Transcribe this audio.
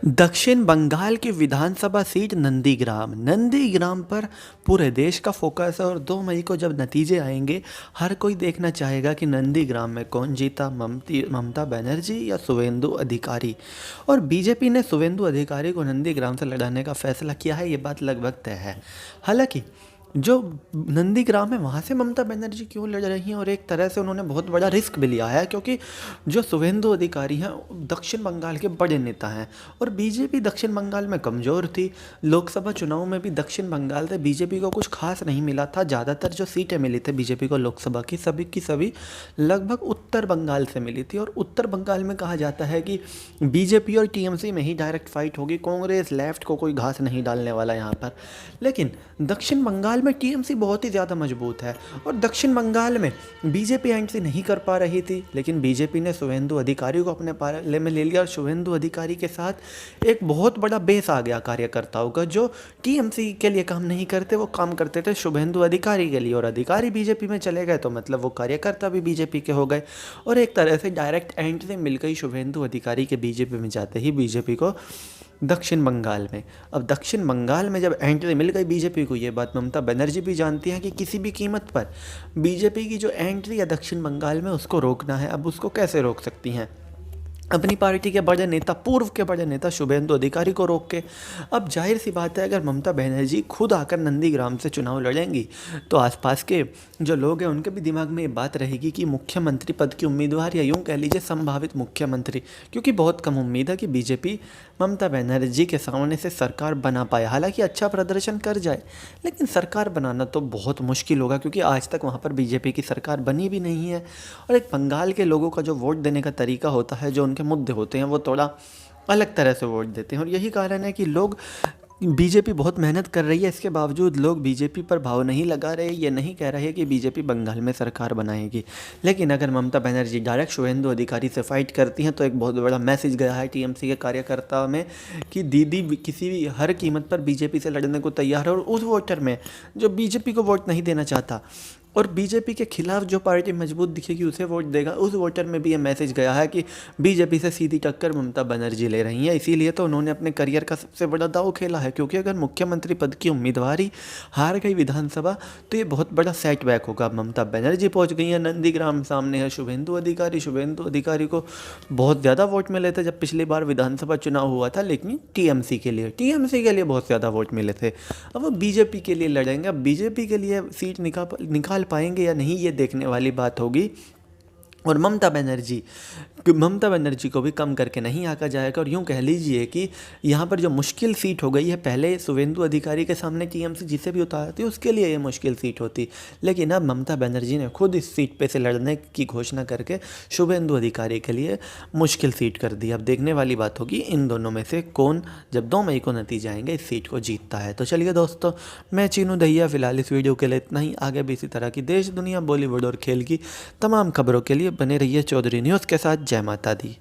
दक्षिण बंगाल की विधानसभा सीट नंदीग्राम। नंदीग्राम पर पूरे देश का फोकस है और 2 मई को जब नतीजे आएंगे हर कोई देखना चाहेगा कि नंदीग्राम में कौन जीता, ममता बनर्जी या शुवेंदु अधिकारी। और बीजेपी ने शुवेंदु अधिकारी को नंदीग्राम से लड़ाने का फैसला किया है, ये बात लगभग तय है। हालांकि जो नंदीग्राम है वहाँ से ममता बनर्जी क्यों लड़ रही हैं, और एक तरह से उन्होंने बहुत बड़ा रिस्क भी लिया है, क्योंकि जो शुवेंदु अधिकारी हैं दक्षिण बंगाल के बड़े नेता हैं और बीजेपी दक्षिण बंगाल में कमज़ोर थी। लोकसभा चुनाव में भी दक्षिण बंगाल से बीजेपी को कुछ खास नहीं मिला था। ज़्यादातर जो सीटें मिली थी बीजेपी को लोकसभा की सभी लगभग उत्तर बंगाल से मिली थी। और उत्तर बंगाल में कहा जाता है कि बीजेपी और टीएमसी में ही डायरेक्ट फाइट होगी, कांग्रेस लेफ्ट को कोई घास नहीं डालने वाला यहाँ पर। लेकिन दक्षिण बंगाल में टीएमसी बहुत ही ज़्यादा मजबूत है और दक्षिण बंगाल में बीजेपी एंट्री नहीं कर पा रही थी, लेकिन बीजेपी ने शुवेंदु अधिकारी को अपने पाले में ले लिया और शुवेंदु अधिकारी के साथ एक बहुत बड़ा बेस आ गया कार्यकर्ताओं का, जो टीएमसी के लिए काम नहीं करते, वो काम करते थे शुवेंदु अधिकारी के लिए। और अधिकारी बीजेपी में चले गए तो मतलब वो कार्यकर्ता भी बीजेपी के हो गए और एक तरह से डायरेक्ट एंट्री मिल गई शुवेंदु अधिकारी के बीजेपी में जाते ही बीजेपी को दक्षिण बंगाल में। अब दक्षिण बंगाल में जब एंट्री मिल गई बीजेपी को, ये बात ममता बनर्जी भी जानती हैं कि किसी भी कीमत पर बीजेपी की जो एंट्री है दक्षिण बंगाल में उसको रोकना है। अब उसको कैसे रोक सकती हैं? अपनी पार्टी के बड़े नेता, पूर्व के बड़े नेता शुभेंदु अधिकारी को रोक के। अब जाहिर सी बात है अगर ममता बनर्जी खुद आकर नंदीग्राम से चुनाव लड़ेंगी तो आसपास के जो लोग हैं उनके भी दिमाग में ये बात रहेगी कि मुख्यमंत्री पद की उम्मीदवार, या यूँ कह लीजिए संभावित मुख्यमंत्री, क्योंकि बहुत कम उम्मीद है कि बीजेपी ममता बनर्जी के सामने से सरकार बना पाए। हालांकि अच्छा प्रदर्शन कर जाए, लेकिन सरकार बनाना तो बहुत मुश्किल होगा, क्योंकि आज तक वहाँ पर बीजेपी की सरकार बनी भी नहीं है। और एक बंगाल के लोगों का जो वोट देने का तरीका होता है, जो उनके मुद्दे होते हैं, वो थोड़ा अलग तरह से वोट देते हैं। और यही कारण है कि लोग, बीजेपी बहुत मेहनत कर रही है, इसके बावजूद लोग बीजेपी पर भाव नहीं लगा रहे। ये नहीं कह रहे कि बीजेपी बंगाल में सरकार बनाएगी, लेकिन अगर ममता बनर्जी डायरेक्ट शुवेंदु अधिकारी से फाइट करती हैं तो एक बहुत बड़ा मैसेज गया है टीएमसी के कार्यकर्ताओं में कि दीदी किसी भी हर कीमत पर बीजेपी से लड़ने को तैयार है। और उस वोटर में जो बीजेपी को वोट नहीं देना चाहता और बीजेपी के खिलाफ जो पार्टी मजबूत दिखेगी उसे वोट देगा, उस वोटर में भी ये मैसेज गया है कि बीजेपी से सीधी टक्कर ममता बनर्जी ले रही हैं। इसीलिए तो उन्होंने अपने करियर का सबसे बड़ा दांव खेला है, क्योंकि अगर मुख्यमंत्री पद की उम्मीदवारी हार गई विधानसभा तो ये बहुत बड़ा सेटबैक होगा। ममता बनर्जी पहुंच गई है नंदीग्राम, सामने है शुभेंदु अधिकारी। शुभेंदु अधिकारी को बहुत ज़्यादा वोट मिले थे जब पिछली बार विधानसभा चुनाव हुआ था, लेकिन टीएमसी के लिए बहुत ज़्यादा वोट मिले थे। अब वो बीजेपी के लिए लड़ेंगे। अब बीजेपी के लिए सीट निकाल पाएंगे या नहीं, ये देखने वाली बात होगी। और ममता बनर्जी को भी कम करके नहीं आंका जाएगा। और यूँ कह लीजिए कि यहाँ पर जो मुश्किल सीट हो गई है, पहले शुवेंदु अधिकारी के सामने टीएमसी जिसे भी उतारती उसके लिए ये मुश्किल सीट होती, लेकिन अब ममता बनर्जी ने खुद इस सीट पे से लड़ने की घोषणा करके शुवेंदु अधिकारी के लिए मुश्किल सीट कर दी। अब देखने वाली बात होगी इन दोनों में से कौन, जब 2 मई को नतीजे आएंगे, इस सीट को जीतता है। तो चलिए दोस्तों, मैं चीनू दहिया, फिलहाल इस वीडियो के लिए इतना ही। आगे भी इसी तरह की देश, दुनिया, बॉलीवुड और खेल की तमाम खबरों के लिए बने रहिए चौधरी न्यूज़ के साथ। जय माता दी।